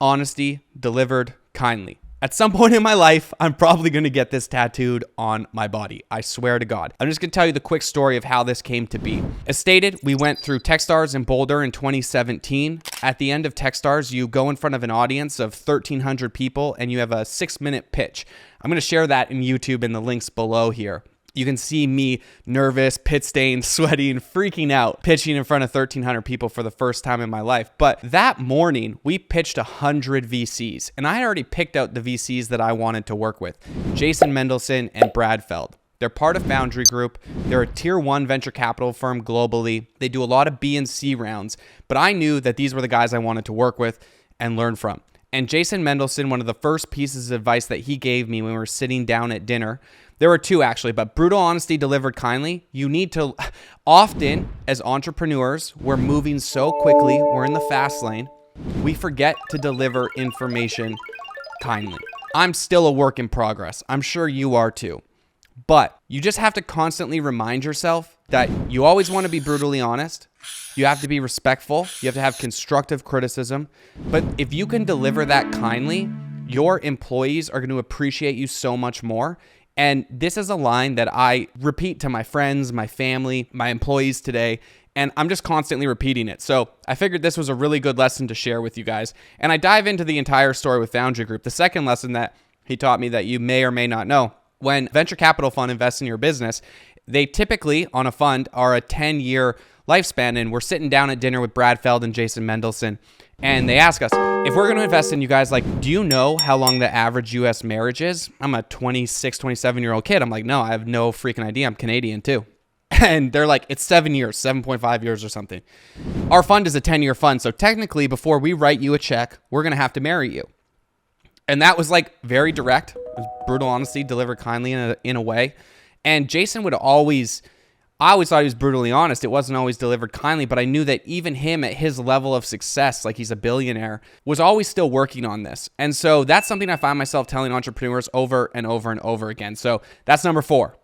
honesty delivered kindly. At some point in my life, I'm probably going to get this tattooed on my body. I swear to God. I'm just going to tell you the quick story of how this came to be. As stated, we went through Techstars in Boulder in 2017. At the end of Techstars, you go in front of an audience of 1,300 people and you have a 6-minute pitch. I'm going to share that in YouTube in the links below here. You can see me nervous, pit stained, sweaty, and freaking out, pitching in front of 1,300 people for the first time in my life. But that morning, we pitched 100 VCs, and I had already picked out the VCs that I wanted to work with, Jason Mendelsohn and Brad Feld. They're part of Foundry Group. They're a tier 1 venture capital firm globally. They do a lot of B and C rounds, but I knew that these were the guys I wanted to work with and learn from. And Jason Mendelsohn, one of the first pieces of advice that he gave me when we were sitting down at dinner, there were two actually, but brutal honesty delivered kindly. You need to, often as entrepreneurs, we're moving so quickly, we're in the fast lane, we forget to deliver information kindly. I'm still a work in progress. I'm sure you are too. But you just have to constantly remind yourself that you always want to be brutally honest. You have to be respectful. You have to have constructive criticism. But if you can deliver that kindly, your employees are going to appreciate you so much more. And this is a line that I repeat to my friends, my family, my employees today, and I'm just constantly repeating it. So I figured this was a really good lesson to share with you guys. And I dive into the entire story with Foundry Group. The second lesson that he taught me that you may or may not know, when venture capital fund invests in your business, they typically on a fund are a 10-year lifespan. And we're sitting down at dinner with Brad Feld and Jason Mendelsohn, and they ask us, if we're going to invest in you guys, like, do you know how long the average U.S. marriage is? I'm a 26, 27-year-old kid. I'm like, no, I have no freaking idea. I'm Canadian too. And they're like, it's 7 years, 7.5 years or something. Our fund is a 10-year fund. So technically, before we write you a check, we're going to have to marry you. And that was like very direct. It was brutal honesty delivered kindly in a way. And Jason would always... I always thought he was brutally honest. It wasn't always delivered kindly, but I knew that even him at his level of success, like he's a billionaire, was always still working on this. And so that's something I find myself telling entrepreneurs over and over and over again. So that's number 4.